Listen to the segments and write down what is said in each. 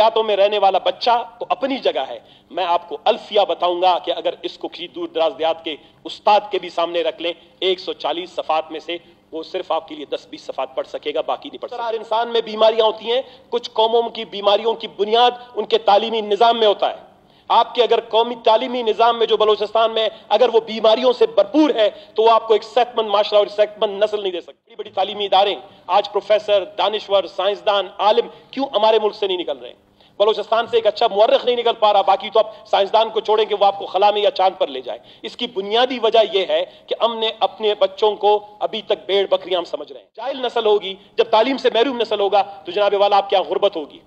देहातों में रहने वाला बच्चा तो अपनी जगह है। मैं आपको अल्फिया बताऊंगा कि अगर इसको किसी दूर दराज देहात के उस्ताद के भी सामने रख लें, 140 सफ़ात में से वो सिर्फ आपके लिए 10-20 सफ़ात पढ़ सकेगा, बाकी नहीं पढ़ सकेगा। हर इंसान में बीमारियां होती हैं, कुछ कौमों की बीमारियों की बुनियाद उनके तालीमी निज़ाम में होता है। आपके अगर कौमी तालीमी निज़ाम में जो बलोचिस्तान में अगर वो बीमारियों से भरपूर है तो वो आपको एक सेहतमंद माशरा और सेहतमंद नस्ल नहीं दे सकती। बड़ी बड़ी तालीमी इदारे आज प्रोफेसर, दानिश्वर, साइंसदान, आलिम क्यों हमारे मुल्क से नहीं निकल रहे? बलोचिस्तान से एक अच्छा मुअर्रिख नहीं निकल पा रहा, बाकी तो आप साइंसदान को छोड़ें कि वो आपको खला में या चांद पर ले जाए। इसकी बुनियादी वजह यह है कि हमने अपने बच्चों को अभी तक भेड़ बकरियां हम समझ रहे हैं। जाहिल नस्ल होगी, जब तालीम से महरूम नस्ल होगा तो जनाब वाला आपके यहाँ गुर्बत होगी,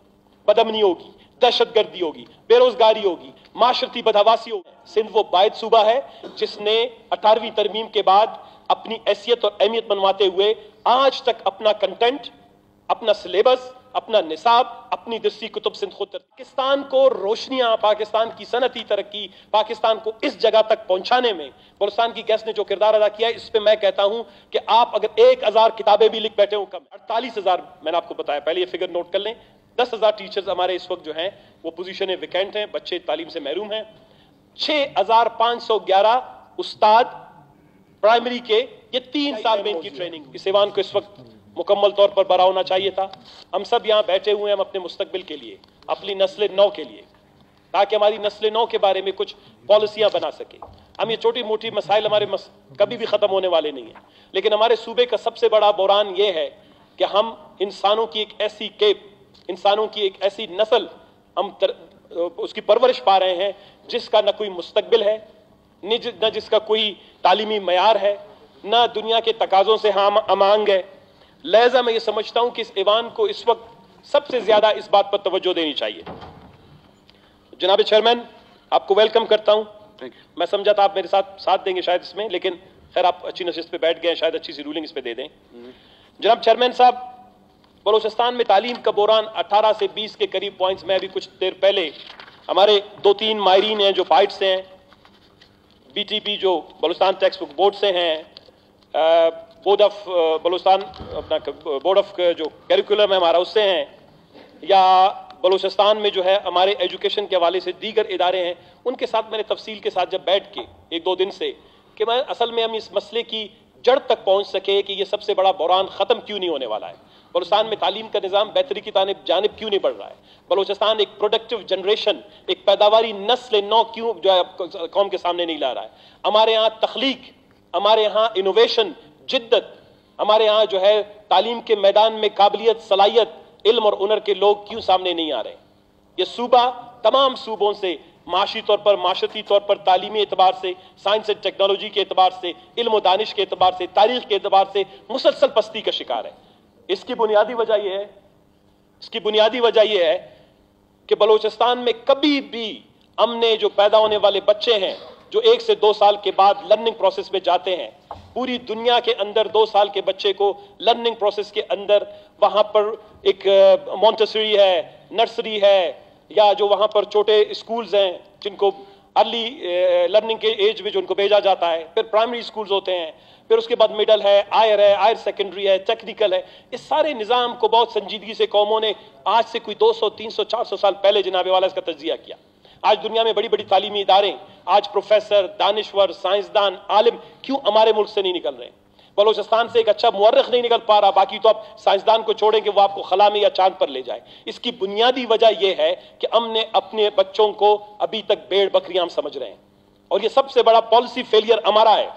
बदअमनी होगी, दहशतगर्दी होगी, बेरोजगारी होगी, माशरती बदहवासी होगी। सिंध वो बायद सूबा है जिसने 18वीं तरमीम के बाद अपनी हैसियत और अहमियत मनवाते हुए आज तक अपना कंटेंट, अपना सिलेबस, अपना निसाब, अपनी दरसी कुतुब सिंध खुद। पाकिस्तान को रोशनियां, पाकिस्तान की सनती तरक्की, पाकिस्तान को इस जगह तक पहुंचाने में बलूचिस्तान की गैस ने जो किरदार अदा किया है, इस पे मैं कहता हूं कि आप अगर 1000 किताबें भी लिख बैठे हो कम। 48,000 मैंने आपको बताया, पहले ये फिगर नोट कर लें। 10,000 टीचर्स हमारे इस वक्त जो हैं वो पोजीशन वैकेंट हैं, बच्चे तालीम से महरूम हैं। 6,511 उस्ताद प्राइमरी के, ये 3 साल में इनकी ट्रेनिंग। इस ईवान को इस वक्त मुकम्मल तौर पर बड़ा होना चाहिए था। हम सब यहाँ बैठे हुए हैं हम अपने मुस्तकबिल के लिए, अपनी नस्ल नौ के लिए, ताकि हमारी नस्ल नौ के बारे में कुछ पॉलिसियां बना सके। हम ये छोटी मोटी मसाइल हमारे कभी भी खत्म होने वाले नहीं है, लेकिन हमारे सूबे का सबसे बड़ा बुरान ये है कि हम इंसानों की एक ऐसी केप, इंसानों की एक ऐसी नस्ल हम उसकी परवरिश पा रहे हैं जिसका न कोई मुस्तकबिल है, न जिसका कोई तालीमी मयार है, न दुनिया के तकाजों से हम अमांग है। लिहाजा मैं ये समझता हूं कि इस ईवान को इस वक्त सबसे ज्यादा इस बात पर तवज्जो देनी चाहिए। जनाब चेयरमैन, आपको वेलकम करता हूं। मैं समझा था आप मेरे साथ देंगे शायद इसमें, लेकिन खैर आप अच्छी नशिस्त पे बैठ गए, शायद अच्छी सी रूलिंग इस पे दे दें। जनाब चेयरमैन साहब, बलूचिस्तान में तालीम का बहरान 18 से 20 के करीब पॉइंट्स में अभी कुछ देर पहले हमारे 2-3 माहिरीन हैं जो फाइट से हैं, BTP जो बलूचिस्तान टेक्स्ट बुक बोर्ड से हैं, बोर्ड ऑफ बलूचिस्तान अपना बोर्ड ऑफ जो करिकुलम है हमारा उससे हैं, या बलूचिस्तान में जो है हमारे एजुकेशन के हवाले से दीगर इदारे हैं, उनके साथ मैंने तफसील के साथ जब बैठ के 1-2 दिन से कि मैं असल में हम इस मसले की जड़ तक पहुंच सके कि ये सबसे बड़ा बहरान ख़त्म क्यों नहीं होने वाला है, बलूचिस्तान में तालीम का निज़ाम बेहतरी की जानिब क्यों नहीं बढ़ रहा है, बलूचिस्तान एक प्रोडक्टिव जनरेशन, एक पैदावारी नस्ल नौ क्यों जो है कौम के सामने नहीं ला रहा है, हमारे यहाँ तख्लीक, हमारे यहाँ इनोवेशन, जिद्दत, हमारे यहाँ जो है तालीम के मैदान में काबिलियत, सलाहियत, इल्म और हुनर के लोग क्यों सामने नहीं आ रहे। ये सूबा तमाम सूबों से माशी तौर पर, माशरती तौर पर, तालीमी एतबार से, साइंस एंड टेक्नोलॉजी के एतबार से, इल्म व दानिश के एतबार से, तारीख के एतबार से मुसलसल पस्ती का शिकार है। इसकी बुनियादी वजह यह है कि बलूचिस्तान में कभी भी हमने जो पैदा होने वाले बच्चे हैं जो 1 से 2 साल के बाद लर्निंग प्रोसेस में जाते हैं, पूरी दुनिया के अंदर 2 साल के बच्चे को लर्निंग प्रोसेस के अंदर वहां पर एक मॉन्टेसरी है, नर्सरी है, या जो वहां पर छोटे स्कूल्स हैं जिनको अर्ली लर्निंग के एज में जो उनको भेजा जाता है, फिर प्राइमरी स्कूल्स होते हैं, फिर उसके बाद मिडल है, हायर सेकेंडरी है, टेक्निकल है। इस सारे निज़ाम को बहुत संजीदगी से कौमों ने आज से कोई 200, 300, 400 साल पहले जनाबे वाला इसका तज्जिया किया। आज दुनिया में बड़ी बड़ी तालीमी इदारे, आज प्रोफेसर, दानिश्वर, साइंसदान, आलिम क्यों हमारे मुल्क से नहीं निकल रहे? बलूचिस्तान से एक अच्छा मुअर्रिख नहीं निकल पा रहा, बाकी तो आप साइंसदान को छोड़ें कि वो आपको खला में या चांद पर ले जाए। इसकी बुनियादी वजह यह है कि हमने अपने बच्चों को अभी तक भेड़ बकरियां हम समझ रहे हैं, और ये सबसे बड़ा पॉलिसी फेलियर हमारा है,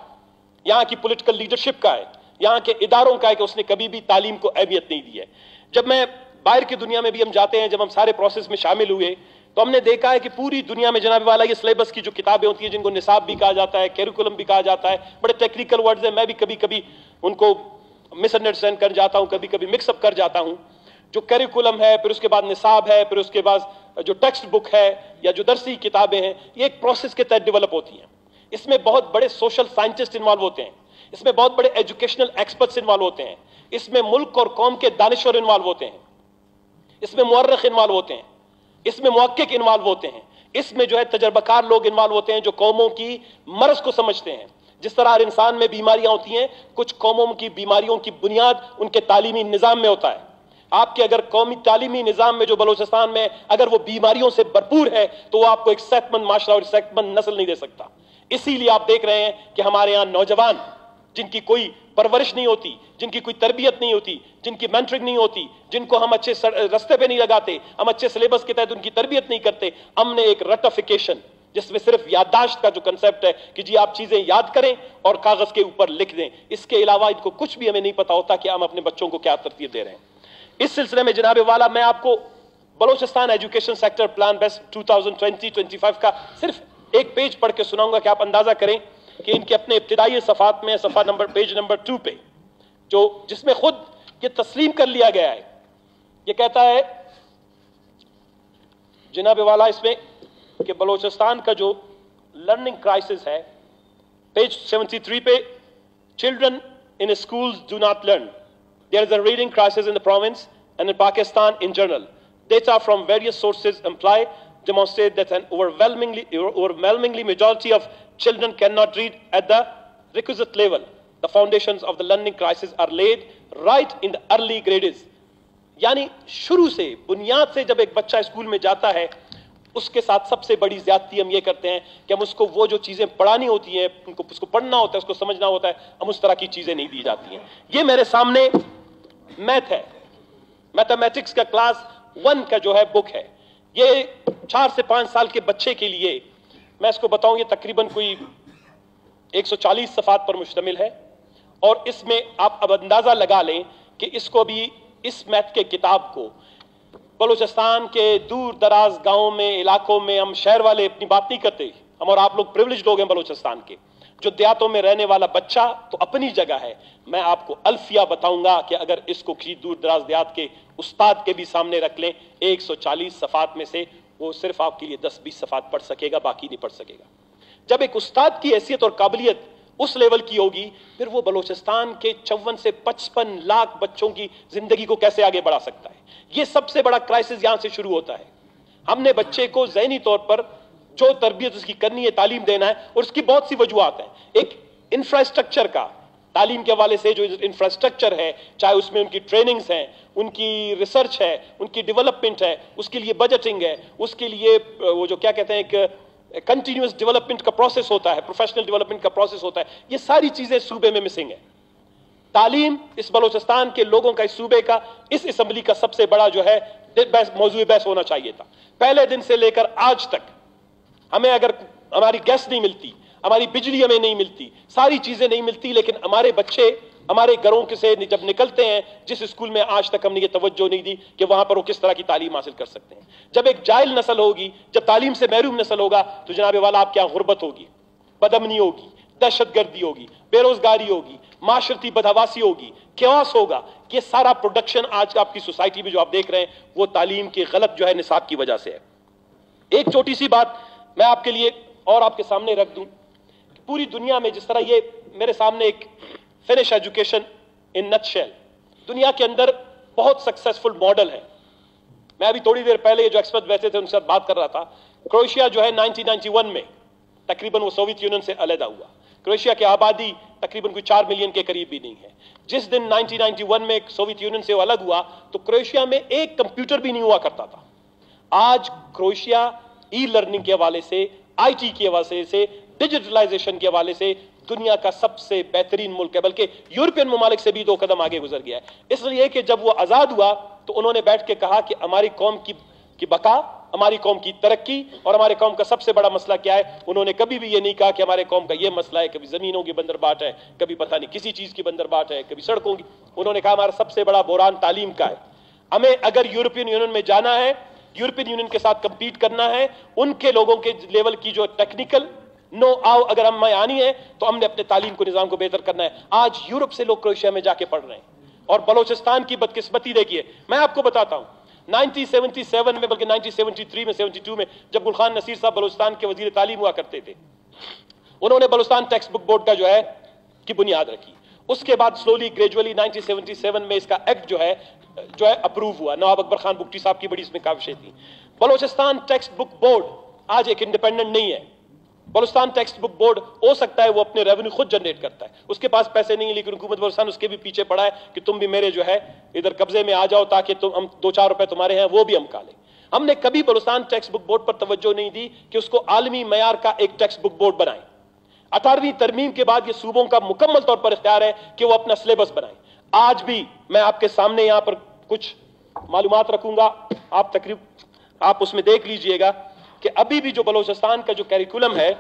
यहाँ की पॉलिटिकल लीडरशिप का है, यहाँ के इदारों का है कि उसने कभी भी तालीम को अहमियत नहीं दी है। जब मैं बाहर की दुनिया में भी हम जाते हैं, जब हम सारे प्रोसेस में शामिल हुए तो हमने देखा है कि पूरी दुनिया में जनाब वाला ये सिलेबस की जो किताबें होती हैं, जिनको निसाब भी कहा जाता है, कैरिकुलम भी कहा जाता है, बड़े टेक्निकल वर्ड्स हैं, मैं भी कभी कभी उनको मिसअंडरस्टैंड कर जाता हूं, कभी कभी मिक्सअप कर जाता हूं। जो कैरिकुलम है, फिर उसके बाद निसाब है, फिर उसके बाद जो टेक्स्ट बुक है या जो दरसी किताबें हैं, ये एक प्रोसेस के तहत डेवलप होती हैं। इसमें बहुत बड़े सोशल साइंटिस्ट इन्वॉल्व होते हैं, इसमें बहुत बड़े एजुकेशनल एक्सपर्ट्स इन्वॉल्व होते हैं, इसमें मुल्क और कौम के दानिश्वर इन्वॉल्व होते हैं, इसमें मुअर्रिख इन्वॉल्व होते हैं, इसमें मुहक्किक इन्वॉल्व होते हैं, इसमें जो है तजर्बाकार लोग इन्वॉल्व होते हैं जो कौमों की मर्ज को समझते हैं। जिस तरह हर इंसान में बीमारियां होती हैं, कुछ कौमों की बीमारियों की बुनियाद उनके तालीमी निज़ाम में होता है। आपके अगर कौमी तालीमी निज़ाम में जो बलोचिस्तान में अगर वो बीमारियों से भरपूर है तो वो आपको एक सेहतमंद माशरा और सेहतमंद नस्ल नहीं दे सकता। इसीलिए आप देख रहे हैं कि हमारे यहाँ नौजवान जिनकी कोई परवरिश नहीं होती, जिनकी कोई तरबियत नहीं होती, जिनकी मेंटरिंग नहीं होती, जिनको हम अच्छे रास्ते पे नहीं लगाते, हम अच्छे सिलेबस के तहत उनकी तरबियत नहीं करते, हमने एक रटिफिकेशन जिसमें सिर्फ याददाश्त का जो कंसेप्ट है कि जी आप चीजें याद करें और कागज के ऊपर लिख दें, इसके अलावा इनको कुछ भी हमें नहीं पता होता कि हम अपने बच्चों को क्या तरतीब दे रहे हैं। इस सिलसिले में जनाब वाला मैं आपको Balochistan education sector plan best 2020-25 का सिर्फ एक पेज पढ़ के सुनाऊंगा कि आप अंदाजा करें कि इनके अपने इब्तिदाई सफ़ात में सफ़ा नंबर पेज नंबर 2 पे जो जिसमें खुद ये तस्लीम कर लिया गया है, ये कहता है जनाब वाला इसमें कि बलोचिस्तान का जो लर्निंग क्राइसिस है, पेज 73 पे, children in schools do not learn, there is a reading crisis in the province and in Pakistan in general. Data from various sources demonstrate that an overwhelmingly majority of children cannot read at the requisite level. The foundations of the learning crisis are laid right in the early grades. यानी शुरू से, बुनियाद से जब एक बच्चा school में जाता है, उसके साथ सबसे बड़ी ज्यादती हम ये करते हैं कि हम उसको वो जो चीजें पढ़ानी होती हैं, उनको उसको पढ़ना होता है, उसको समझना होता है, हम उस तरह की चीजें नहीं दी जाती हैं। ये मेरे सामने मैथ है, मैथमेटिक्स का क्लास 1 का जो है बुक है, ये 4 से 5 साल के बच्चे के लिए मैं इसको बताऊं, ये तकरीबन कोई 140 सफ़ात पर मुश्तमिल है और इसमें आप अब अंदाजा लगा लें कि इसको भी, इस मैथ के किताब को बलूचिस्तान के दूर दराज गांवों में, इलाकों में, हम शहर वाले अपनी बात नहीं करते, हम और आप लोग प्रिविलेज लोग हैं बलूचिस्तान के, जो देहातों में रहने वाला बच्चा तो अपनी जगह है, मैं आपको अल्फिया बताऊंगा कि अगर इसको किसी दूर दराज देहात के उस्ताद के भी सामने रख लें, 140 सफ़ात में से वो सिर्फ आपके लिए 10-20 सफ़ात पढ़ सकेगा, बाकी नहीं पढ़ सकेगा। जब एक उस्ताद की हैसियत और काबिलियत उस लेवल की होगी, फिर वो बलूचिस्तान के 54 से 55 लाख बच्चों की जिंदगी को कैसे आगे बढ़ा सकता है। ये सबसे बड़ा क्राइसिस यहां से शुरू होता है। हमने बच्चे को ज़हनी तौर पर जो तरबियत उसकी करनी है, तालीम देना है, और उसकी बहुत सी वजूहात हैं। एक इंफ्रास्ट्रक्चर का, तालीम के हवाले से जो इंफ्रास्ट्रक्चर है, चाहे उसमें उनकी ट्रेनिंग्स हैं, उनकी रिसर्च है, उनकी डेवलपमेंट है, उसके लिए बजटिंग है, उसके लिए वो जो क्या कहते हैं एक कंटिन्यूअस डेवलपमेंट का प्रोसेस होता है, प्रोफेशनल डेवलपमेंट का प्रोसेस होता है, ये सारी चीजें सूबे में मिसिंग है। तालीम इस बलूचिस्तान के लोगों का, इस सूबे का, इस असम्बली का सबसे बड़ा जो है मौजूद बहस होना चाहिए था। पहले दिन से लेकर आज तक हमें अगर हमारी गैस नहीं मिलती, हमारी बिजली हमें नहीं मिलती, सारी चीजें नहीं मिलती, लेकिन हमारे बच्चे हमारे घरों के से जब निकलते हैं, जिस स्कूल में आज तक हमने ये तवज्जो नहीं दी कि वहां पर वो किस तरह की तालीम हासिल कर सकते हैं। जब एक जाहिल नस्ल होगी, जब तालीम से महरूम नस्ल होगा, तो जनाब वाला आपके यहाँ गुर्बत होगी, बदअमनी होगी, दहशतगर्दी होगी, बेरोजगारी होगी, माशरती बदहवासी होगी, क्यास होगा। ये सारा प्रोडक्शन आज आपकी सोसाइटी में जो आप देख रहे हैं, वो तालीम की गलत जो है निसाब की वजह से है। एक छोटी सी बात मैं आपके लिए और आपके सामने रख दूं, पूरी दुनिया में जिस तरह ये मेरे सामने एक फिनिश एजुकेशन इन नटशेल, दुनिया के अंदर बहुत सक्सेसफुल मॉडल है। मैं अभी थोड़ी देर पहले जो एक्सपर्ट बैठे थे उनके साथ बात कर रहा था। क्रोएशिया जो है 1991 में तकरीबन वो सोवियत यूनियन से अलग हुआ। क्रोएशिया की आबादी तकरीबन कोई 4 मिलियन के करीब भी नहीं है। जिस दिन 1991 में सोवियत यूनियन से वो अलग हुआ तो क्रोएशिया में एक कंप्यूटर भी नहीं हुआ करता था। आज क्रोएशिया ई लर्निंग के हवाले से, IT के हवाले से, डिजिटलाइजेशन के हवाले से दुनिया का सबसे बेहतरीन मुल्क है, बल्कि यूरोपियन ममालिक से भी 2 कदम आगे गुजर गया है। इसलिए कि जब वो आजाद हुआ तो उन्होंने बैठ के कहा कि हमारी कौम की बका, हमारी कौम की तरक्की और हमारे कौम का सबसे बड़ा मसला क्या है। उन्होंने कभी भी ये नहीं कहा कि हमारे कौम का ये मसला है, कभी जमीनों की बंदरबाट है, कभी पता नहीं किसी चीज की बंदरबाट है, कभी सड़कों की। उन्होंने कहा हमारा सबसे बड़ा बुहरान तालीम का है। हमें अगर यूरोपियन यूनियन में जाना है, यूरोपियन यूनियन के साथ कंपीट करना है, उनके लोगों के लेवल की जो टेक्निकल नो आओ अगर हम में आनी है, तो हमने अपने तालीम को, निजाम को बेहतर करना है। आज यूरोप से लोग क्रोएशिया में जाके पढ़ रहे हैं। और बलूचिस्तान की बदकिस्मती देखिए, मैं आपको बताता हूं 1977 में, बल्कि 1973 में, 72 में, जब गुलखान नसीर साहब बलूचिस्तान के वजीर तालीम हुआ करते थे, उन्होंने बलूचिस्तान टेक्स्ट बुक बोर्ड का जो है की बुनियाद रखी। उसके बाद स्लोली ग्रेजुअली 1977 में इसका एक्ट जो है अप्रूव हुआ। नवाब अकबर खान बुगटी साहब की बड़ी इसमें काविशें थी। बलूचिस्तान टेक्स्ट बुक बोर्ड आज एक इंडिपेंडेंट नहीं है, बलूचिस्तान टेक्स्ट बुक बोर्ड हो सकता है वो अपने रेवेन्यू खुद जनरेट करता है, उसके पास पैसे नहीं है, लेकिन हुकूमत बलूचिस्तान उसके भी पीछे पड़ा है कि तुम भी मेरे जो है इधर कब्जे में आ जाओ ताकि तुम हम 2-4 रुपए तुम्हारे हैं वो भी हम खा लें। हमने कभी बलूचिस्तान टेक्स्ट बुक बोर्ड पर तवज्जो नहीं दी कि उसको आलमी मयार का एक टेक्स्ट बुक बोर्ड बनाए। 18वीं तरमीम के बाद ये सूबों का मुकम्मल तौर पर इख्तियार है कि वो अपना सिलेबस बनाए। आज भी मैं आपके सामने यहां पर कुछ मालूमात रखूंगा, आप उसमें देख लीजिएगा कि अभी भी जो बलूचिस्तान का जो कैरिकुलम है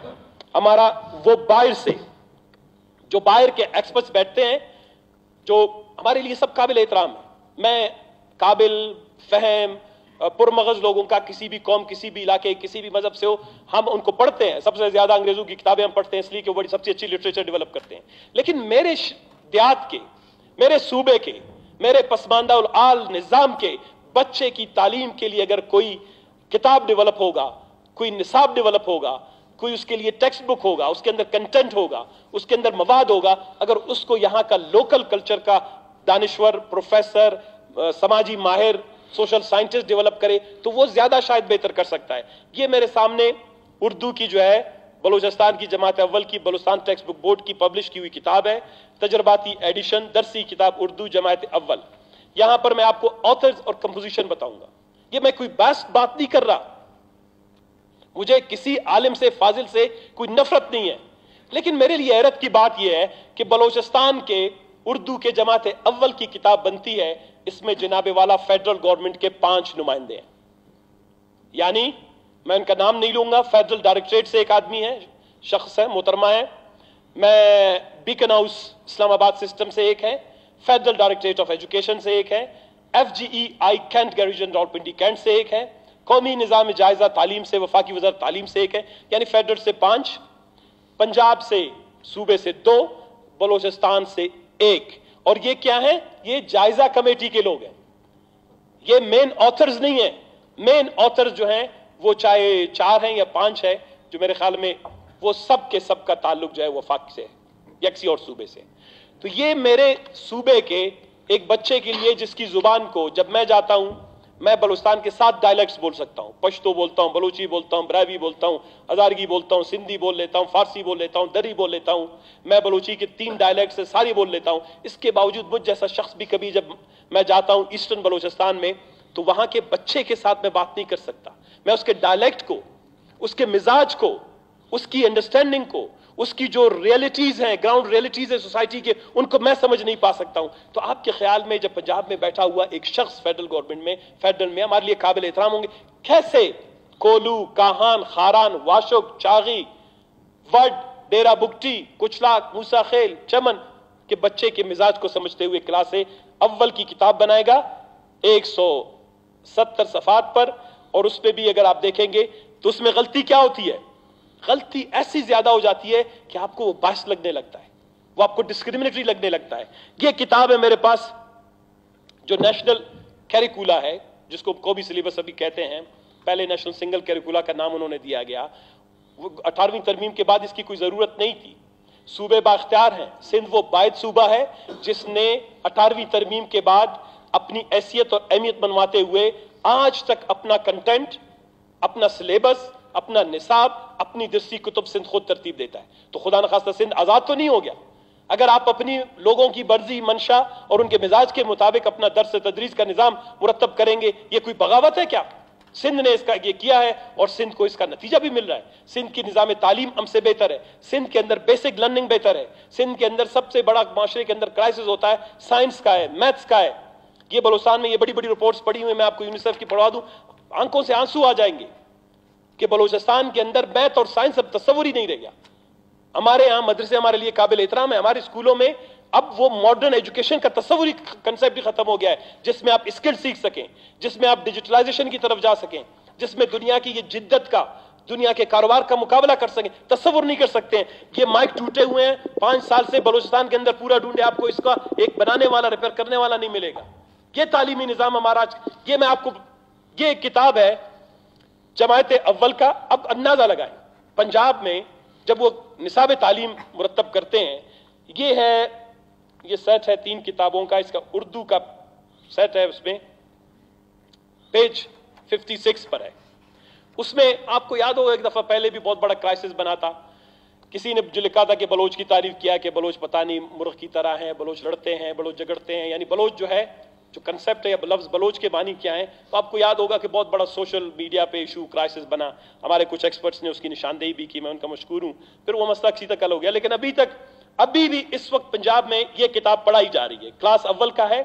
हमारा, वो बाहर से जो बाहर के एक्सपर्ट्स बैठते हैं जो हमारे लिए सब काबिल एहतराम है। मैं काबिल फहम पुरमगज लोगों का, किसी भी कौम, किसी भी इलाके, किसी भी मजहब से हो, हम उनको पढ़ते हैं। सबसे ज्यादा अंग्रेजों की किताबें हम पढ़ते हैं इसलिए कि वो बड़ी सबसे अच्छी लिटरेचर डेवलप करते हैं। लेकिन मेरे देहात के, मेरे सूबे के, मेरे पसमानदा उल आल निजाम के बच्चे की तालीम के लिए अगर कोई किताब डेवलप होगा, कोई निसाब डेवलप होगा, कोई उसके लिए टेक्स्ट बुक होगा, उसके अंदर कंटेंट होगा, उसके अंदर मवाद होगा, अगर उसको यहां का लोकल कल्चर का दानिश्वर, प्रोफेसर, समाजी माहिर, सोशल साइंटिस्ट डेवलप करे तो वो ज्यादा शायद बेहतर कर सकता है। ये मेरे सामने उर्दू की जो है बलूचिस्तान की जमात अव्वल की बलूचिस्तान टेक्स्ट बुक बोर्ड की पब्लिश की हुई किताब है, तजर्बाती एडिशन, दरसी किताब उर्दू जमात अव्वल। यहां पर मैं आपको ऑथर्स और कंपोजिशन बताऊंगा। ये मैं कोई बात नहीं कर रहा, मुझे किसी आलिम से, फाजिल से कोई नफरत नहीं है, लेकिन मेरे लिए हैरत की बात यह है कि बलूचिस्तान के उर्दू के जमात अव्वल की किताब बनती है, इसमें जनाबे वाला फेडरल गवर्नमेंट के 5 नुमाइंदे हैं। यानी मैं उनका नाम नहीं लूंगा, फेडरल डायरेक्टरेट से एक आदमी है, शख्स है, मोहतरमा है, मैं बीकन हाउस इस्लामाबाद सिस्टम से एक है, फेडरल डायरेक्टरेट ऑफ एजुकेशन से एक है, FGEI cantt garrison Rawalpindi cantt से एक है, कौमी निजाम जायजा तालीम से वफाकी वज़ारत तालीम से एक है, यानी फेडरल से 5, पंजाब से सूबे से 2, बलूचिस्तान से 1। और ये क्या है? ये जायजा कमेटी के लोग हैं, ये मेन ऑथर्स नहीं है। मेन ऑथर्स जो हैं वो चाहे 4 हैं या 5 है, जो मेरे ख्याल में वो सब के सब का ताल्लुक जो है वफाक से, या किसी और सूबे से। तो ये मेरे सूबे के एक बच्चे के लिए जिसकी जुबान को जब मैं जाता हूं, मैं बलूचिस्तान के 7 डायलेक्ट्स बोल सकता हूं, पश्तो बोलता हूं, बलूची बोलता हूं, ब्रावी बोलता हूं, हजारगी बोलता हूं, सिंधी बोल लेता हूं, फारसी बोल लेता हूं, दरी बोल लेता हूं, मैं बलूची के 3 डायलेक्ट से सारी बोल लेता हूं। इसके बावजूद मुझ जैसा शख्स भी कभी जब मैं जाता हूं ईस्टर्न बलूचिस्तान में, तो वहां के बच्चे के साथ मैं बात नहीं कर सकता। मैं उसके डायलेक्ट को, उसके मिजाज को, उसकी अंडरस्टैंडिंग को, उसकी जो रियलिटीज हैं, ग्राउंड रियलिटीज है सोसाइटी के, उनको मैं समझ नहीं पा सकता हूं। तो आपके ख्याल में जब पंजाब में बैठा हुआ एक शख्स फेडरल गवर्नमेंट में, फेडरल में हमारे लिए काबिल एहतराम होंगे, कैसे कोलू, काहान, खारान, वाशुक, चागी, वड, डेरा बुगटी, कुचलाक, मूसा खेल, चमन के बच्चे के मिजाज को समझते हुए क्लास अव्वल की किताब बनाएगा 170 सफात पर। और उस पर भी अगर आप देखेंगे तो उसमें गलती क्या होती है? गलती ऐसी ज्यादा हो जाती है कि आपको वो बायस लगने लगता है, वो आपको डिस्क्रिमिनेटरी लगने लगता है। ये किताब है मेरे पास जो नेशनल कैरिकुला है, जिसको कौमी सिलेबस अभी कहते हैं, पहले नेशनल सिंगल कैरिकुला का नाम उन्होंने दिया गया। 18वीं तरमीम के बाद इसकी कोई जरूरत नहीं थी। सूबे बाख्तियार हैं, सिंध वो बायद सूबा है जिसने 18वीं तरमीम के बाद अपनी हैसियत और अहमियत बनवाते हुए आज तक अपना कंटेंट, अपना सिलेबस, अपना निसाब, अपनी दरसी कुतुब सिंध खुद तरतीब देता है। तो खुदा न खास्ता सिंध आजाद तो नहीं हो गया। अगर आप अपनी लोगों की मर्जी, मंशा और उनके मिजाज के मुताबिक अपना दर्स तदरीस का निजाम मुरतब करेंगे, ये कोई बगावत है क्या? सिंध ने इसका ये किया है और सिंध को इसका नतीजा भी मिल रहा है। सिंध की निजाम तालीम हमसे बेहतर है, सिंध के अंदर बेसिक लर्निंग बेहतर है, सिंध के अंदर सबसे बड़ा माशरे के अंदर क्राइसिस होता है साइंस का है, मैथ्स का है। ये बलूचिस्तान में ये बड़ी बड़ी रिपोर्ट्स पढ़ी हुई, मैं आपको यूनिसेफ की पढ़वा दूं, आंखों से आंसू आ जाएंगे कि बलूचिस्तान के अंदर मैथ और साइंस अब तस्वुर ही नहीं रह गया। हमारे यहाँ मदरसे हमारे लिए काबिल एहतराम है, हमारे स्कूलों में अब वो मॉडर्न एजुकेशन का तस्वुर ही, कंसेप्ट ही खत्म हो गया है, जिसमें आप स्किल सीख सकें, जिसमें आप डिजिटलाइजेशन की तरफ जा सकें, जिसमें दुनिया की ये जिद्दत का, दुनिया के कारोबार का मुकाबला कर सकें। तस्वुर नहीं कर सकते हैं। ये माइक टूटे हुए हैं, 5 साल से बलूचिस्तान के अंदर पूरा ढूंढे, आपको इसका एक बनाने वाला, रिपेयर करने वाला नहीं मिलेगा। ये तालीमी निजाम हमारा आज, ये मैं आपको, ये एक किताब है जमात अव्वल का। अब अंदाजा लगाएं पंजाब में जब वो निसाब तालीम मुरतब करते हैं, ये है, ये सेट है 3 किताबों का, इसका उर्दू का सेट है, उसमें पेज 56 पर है। اس میں آپ کو یاد ہوگا ایک دفعہ پہلے بھی بہت بڑا کرائسس بنا تھا. کسی نے جو لکھا تھا کہ بلوچ کی تعریف کیا کہ بلوچ پتہ نہیں مرغ کی طرح ہیں, بلوچ لڑتے ہیں, بلوچ جگڑتے ہیں. یعنی بلوچ جو ہے, جو کنسپٹ ہے, لفظ بلوچ کے معنی کیا ہیں, تو آپ کو یاد ہوگا کہ بہت بڑا سوشل میڈیا پہ ایشو کرائسس بنا. ہمارے کچھ ایکسپرٹس نے اس کی نشاندہی بھی کی, میں ان کا مشکور ہوں. پھر وہ مسئلہ کسی تک حل ہو گیا. لیکن ابھی بھی اس وقت پنجاب میں یہ کتاب پڑھائی جا رہی ہے, کلاس اول کا ہے.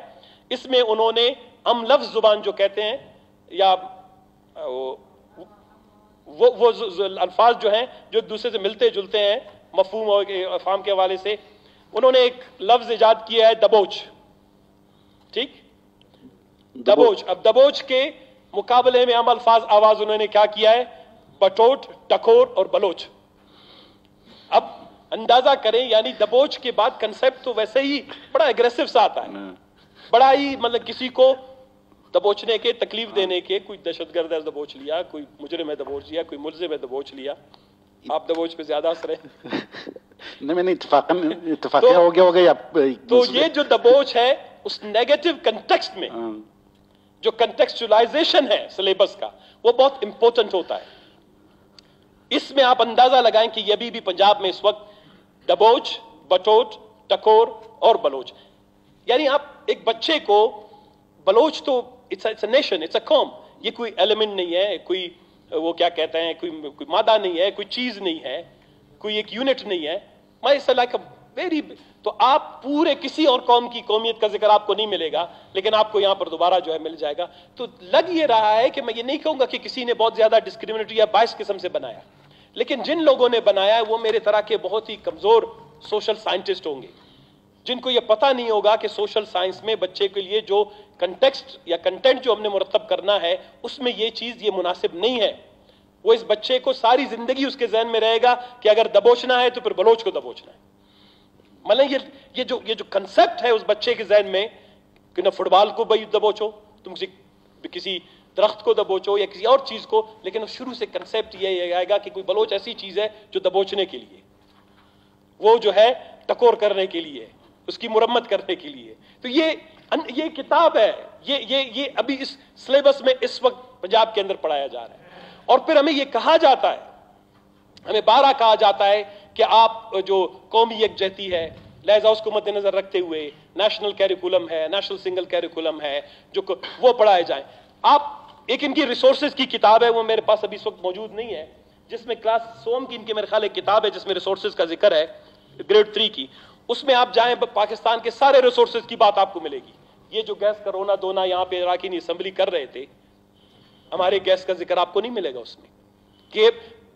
اس میں انہوں نے ہم لفظ زبان جو کہتے ہیں, یا وہ الفاظ جو ہیں جو ایک دوسرے سے ملتے جلتے ہیں مفہوم اور افہام کے حوالے سے, انہوں نے ایک لفظ ایجاد کیا ہے دبوچ. ٹھیک, دبوچ. اب دبوچ کے مقابلے میں ہم الفاظ آواز انہوں نے کیا کیا ہے, بٹوٹ, ٹکور اور بلوچ. اب اندازہ کریں, یعنی دبوچ کے بعد کنسپٹ تو ویسے ہی بڑا اگریسو سا آتا ہے, بڑا ہی مطلب کسی کو دبوچنے کے, تکلیف دینے کے. کوئی دہشت گرد ہے دبوچ لیا, کوئی مجرم ہے دبوچ لیا, کوئی ملزم ہے دبوچ لیا. آپ دبوچ پہ زیادہ اثر ہے. نہیں, میں نے اتفاقی ہو گیا. تو یہ جو دبوچ ہے اس نیگیٹو کنٹیکسٹ میں جو کنٹیکسچولائزیشن ہے سلیبس کا, وہ بہت امپورٹنٹ ہوتا ہے. اس میں آپ اندازہ لگائیں کہ یہ بھی پنجاب میں اس وقت دبوچ, بٹوٹ, ٹکور اور بلوچ. یعنی آپ ایک بچے کو بلوچ تو it's a nation, it's a قوم. یہ کوئی ایلیمنٹ نہیں ہے, کوئی وہ کیا کہتے ہیں, کوئی مادہ نہیں ہے, کوئی چیز نہیں ہے, کوئی ایک یونٹ نہیں ہے. تو آپ پورے کسی اور قوم کی قومیت کا ذکر آپ کو نہیں ملے گا, لیکن آپ کو یہاں پر دوبارہ جو ہے مل جائے گا. تو لگ یہ رہا ہے کہ میں یہ نہیں کہوں گا کہ کسی نے بہت زیادہ ڈسکریمنیٹری یا بائس قسم سے بنایا, لیکن جن لوگوں نے بنایا ہے وہ میرے طرح کے بہت ہی کمزور سوشل سائنٹسٹ ہوں گے, جن کو یہ پتہ نہیں ہوگا کہ سوشل سائنس میں بچے کے لیے جو کنٹیکسٹ یا کنٹینٹ جو ہم نے مرتب کرنا ہے اس میں یہ چیز یہ مناسب نہیں ہے. وہ اس بچے کو ساری زندگی اس کے ذہن میں رہے گا کہ اگر دبوچنا ہے تو پھر بلوچ کو دبوچنا ہے. مطلب یہ جو کنسپٹ ہے اس بچے کے ذہن میں کہ نہ فٹ بال کو بھائی دبوچو, تم کسی درخت کو دبوچو یا کسی اور چیز کو, لیکن شروع سے کنسپٹ یہ آئے گا کہ کوئی بلوچ ایسی چیز ہے جو دبوچنے کے لیے, وہ جو ہے ٹکور کرنے کے لیے, اس کی مرمت کرنے کے لیے. تو یہ کتاب ہے, یہ ابھی اس سلیبس میں اس وقت پنجاب کے اندر پڑھایا جا رہا ہے. اور پھر ہمیں یہ کہا جاتا ہے, ہمیں بارہ کہا جاتا ہے کہ آپ جو قومی یکجہتی ہے, لہذا اس کو مد نظر رکھتے ہوئے نیشنل کیریکولم ہے, نیشنل سنگل کیریکولم ہے, جو وہ پڑھائے جائیں. آپ ایک ان کی ریسورسز کی کتاب ہے, وہ میرے پاس ابھی اس وقت موجود نہیں ہے, جس میں کلاس سوم کی ان کے میرے خیال ایک کتاب ہے جس میں ریسورسز کا ذکر ہے, گریڈ 3 کی. اس میں آپ جائیں پاکستان کے سارے ریسورسز کی بات آپ کو ملے گی. یہ جو گیس کا رونا دونا یہاں پہ اراکین اسمبلی کر رہے تھے, ہمارے گیس کا ذکر آپ کو نہیں ملے گا اس میں, کہ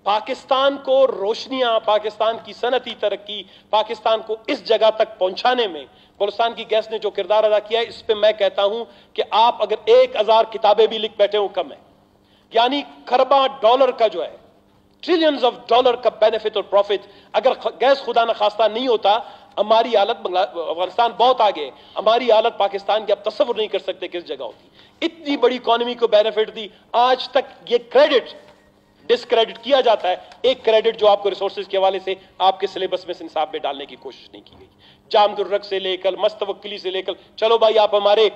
پاکستان کو روشنیاں, پاکستان کی صنعتی ترقی, پاکستان کو اس جگہ تک پہنچانے میں بلوچستان کی گیس نے جو کردار ادا کیا ہے, اس پہ میں کہتا ہوں کہ آپ اگر 1000 کتابیں بھی لکھ بیٹھے ہو کم ہے. یعنی کھرباں ڈالر کا جو ہے, ٹریلینز آف ڈالر کا بینیفٹ اور پروفٹ, اگر گیس خدا نخواستہ نہیں ہوتا, ہماری حالت افغانستان بہت آگے, ہماری حالت پاکستان کی آپ تصور نہیں کر سکتے کس جگہ ہوتی. اتنی بڑی اکانومی کو بینیفٹ دی, آج تک یہ کریڈٹ ڈسکریڈٹ کیا جاتا ہے. ایک کریڈٹ جو آپ کو ریسورسز کے حوالے سے آپ کے سلیبس میں نصاب میں ڈالنے کی کوشش نہیں کی گئی. جام دررک سے لے کر, مستوکلی سے لے کر, چلو بھائی آپ ہمارے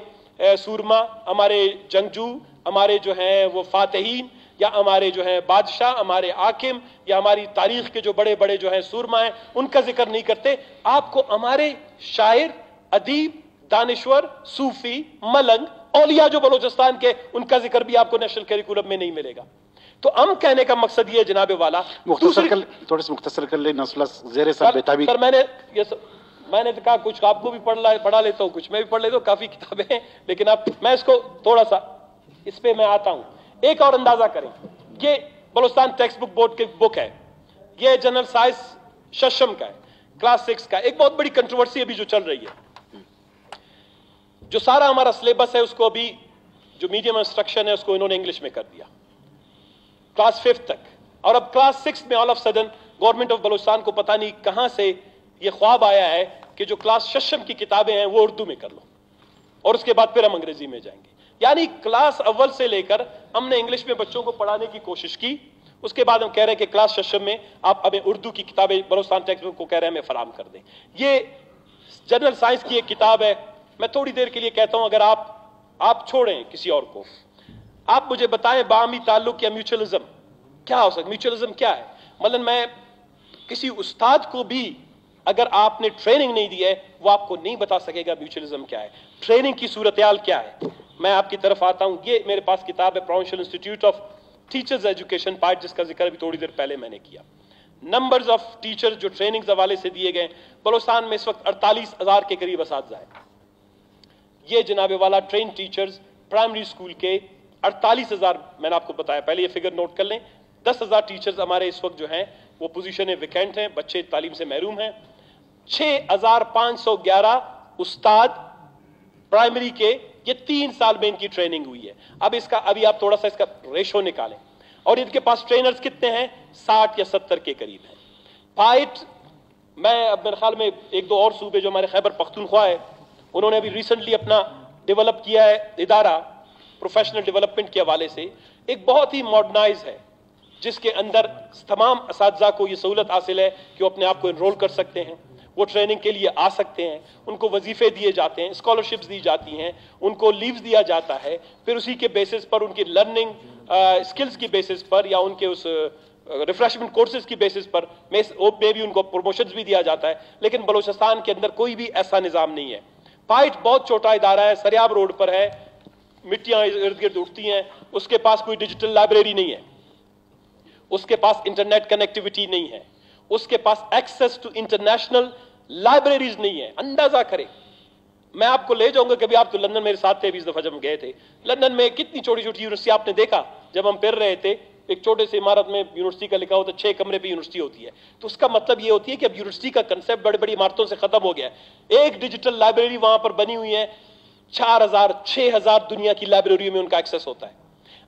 سورما, ہمارے جنگجو, ہمارے جو ہیں وہ فاتحین, یا ہمارے جو ہیں بادشاہ, ہمارے حاکم, یا ہماری تاریخ کے جو بڑے بڑے جو ہیں سورما ہیں, ان کا ذکر نہیں کرتے. آپ کو ہمارے شاعر, ادیب, دانشور, صوفی, ملنگ, اولیاء جو بلوچستان کے, ان کا ذکر بھی آپ کو نیشنل کیریکولم میں نہیں ملے گا. تو ہم کہنے کا مقصد یہ ہے جناب والا, تھوڑے سے مختصر کر لیں. نصر زیر سر بیٹا بھی, سر میں نے کہا کچھ آپ کو بھی پڑھا لیتا ہوں, کچھ میں بھی پڑھ لیتا ہوں, کافی کتابیں ہیں, لیکن اب میں اس کو تھوڑا سا اس پہ میں آتا ہوں. ایک اور اندازہ کریں, یہ بلوچستان ٹیکسٹ بک بورڈ کی بک ہے, یہ جنرل سائنس ششم کا ہے, کلاس 6 کا. ایک بہت بڑی کنٹروورسی ابھی جو چل رہی ہے, جو سارا ہمارا سلیبس ہے اس کو ابھی جو میڈیم انسٹرکشن ہے اس کو انہوں نے انگلش میں کر دیا کلاس 5 تک, اور اب کلاس 6 میں all of sudden government of Balochistan کو پتہ نہیں کہاں سے یہ خواب آیا ہے کہ جو کلاس ششم کی کتابیں ہیں وہ اردو میں کر لو, اور اس کے بعد پھر ہم انگریزی میں جائیں گے. یعنی کلاس اول سے لے کر ہم نے انگلش میں بچوں کو پڑھانے کی کوشش کی, اس کے بعد ہم کہہ رہے ہیں کہ کلاس ششم میں آپ ہمیں اردو کی کتابیں بلوچستان ٹیکسٹ بک کو کہہ رہے ہیں ہمیں فراہم کر دیں. یہ جنرل سائنس کی ایک کتاب ہے. میں تھوڑی دیر کے لیے کہتا ہوں, اگر آپ چھوڑیں کسی اور کو, آپ مجھے بتائیں باہمی تعلق یا میوچلزم क्या हो सकता, म्यूचुअलिज्म क्या है? मतलब मैं किसी उस्ताद को भी अगर आपने ट्रेनिंग नहीं दी है वो आपको नहीं बता सकेगा म्यूचुअलिज्म क्या है, ट्रेनिंग की सूरत-ए-हाल क्या है। मैं आपकी तरफ आता हूं, ये मेरे पास किताब है provincial institute of teachers education part, जिसका जिक्र अभी थोड़ी देर पहले मैंने किया। नंबर्स ऑफ टीचर्स जो ट्रेनिंग हवाले से दिए गए, बलोचिस्तान में इस वक्त 48,000 के करीब असातिज़ा है। ये जनाबे वाला ट्रेन टीचर्स प्राइमरी स्कूल के 48,000 मैंने आपको बताया, पहले ये फिगर नोट कर लें। 10,000 टीचर्स हमारे इस वक्त जो हैं वो पोजीशनें वेकेंट हैं, बच्चे तालीम से महरूम हैं। 6,511 उस्ताद प्राइमरी के, ये 3 साल में इनकी ट्रेनिंग हुई है। अब इसका अभी आप थोड़ा सा इसका रेशो निकालें, और इनके पास ट्रेनर्स कितने हैं? 60 या 70 के करीब हैं। पाइट, मैं अब मेरे ख्याल में एक दो और सूबे जो हमारे खैबर पख्तूनख्वा है, उन्होंने अभी रिसेंटली अपना डेवलप किया है इदारा प्रोफेशनल डेवलपमेंट के हवाले से, एक बहुत ही मॉडर्नाइज है, जिसके अंदर तमाम असातिज़ा को ये सहूलत हासिल है कि वो अपने आप को एनरोल कर सकते हैं, वो ट्रेनिंग के लिए आ सकते हैं, उनको वजीफे दिए जाते हैं, स्कॉलरशिप्स दी जाती हैं, उनको लीव्स दिया जाता है, फिर उसी के बेसिस पर उनकी लर्निंग स्किल्स की बेसिस पर या उनके उस रिफ्रेशमेंट कोर्सेज की बेसिस पर में भी उनको प्रमोशंस भी दिया जाता है। लेकिन बलोचिस्तान के अंदर कोई भी ऐसा निज़ाम नहीं है। पाइट बहुत छोटा इदारा है, सरियाब रोड पर है, मिट्टियां इर्द गिर्द उठती हैं, उसके पास कोई डिजिटल लाइब्रेरी नहीं है, उसके पास इंटरनेट कनेक्टिविटी नहीं है, उसके पास एक्सेस टू इंटरनेशनल लाइब्रेरीज नहीं है। अंदाजा करें, मैं आपको ले जाऊंगा, कभी आप तो लंदन मेरे साथ थे, 20 दफा जब हम गए थे लंदन में, कितनी छोटी छोटी यूनिवर्सिटी आपने देखा जब हम फिर रहे थे, एक छोटे से इमारत में यूनिवर्सिटी का लिखा हो तो 6 कमरे पे यूनिवर्सिटी होती है। तो उसका मतलब ये होती है कि अब यूनिवर्सिटी का कंसेप्ट बड़ी बड़ी इमारतों से खत्म हो गया है। एक डिजिटल लाइब्रेरी वहां पर बनी हुई है, 4,000 6,000 दुनिया की लाइब्रेरी में उनका एक्सेस होता है।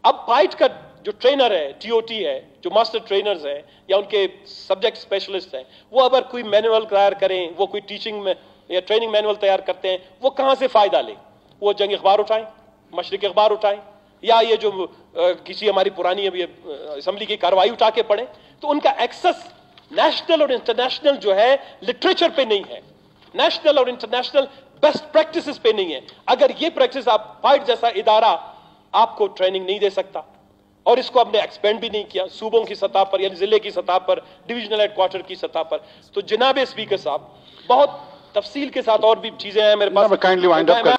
अब पाइट का जो ट्रेनर है, टीओटी है, जो मास्टर ट्रेनर्स हैं या उनके सब्जेक्ट स्पेशलिस्ट हैं, वो अगर कोई मैनुअल तैयार करें, वो कोई टीचिंग में या ट्रेनिंग मैनुअल तैयार करते हैं, वो कहां से फायदा ले? वो जंग अखबार उठाएं, मशरिक अखबार उठाएं, या ये जो किसी हमारी पुरानी अभी असेंबली की कार्रवाई उठा के पढ़ें। तो उनका एक्सेस नेशनल और इंटरनेशनल जो है लिटरेचर पे नहीं है, नेशनल और इंटरनेशनल बेस्ट प्रैक्टिसेस पे नहीं है। अगर ये प्रैक्टिस आप पाइट जैसा इदारा आपको ट्रेनिंग नहीं दे सकता, और इसको हमने एक्सपेंड भी नहीं किया सूबों की सतह पर, यानी जिले की सतह पर, डिविजनल हेडक्वार्टर की सतह पर। तो जनाब स्पीकर साहब, बहुत तफसील के साथ और भी चीजें हैं मेरे पास।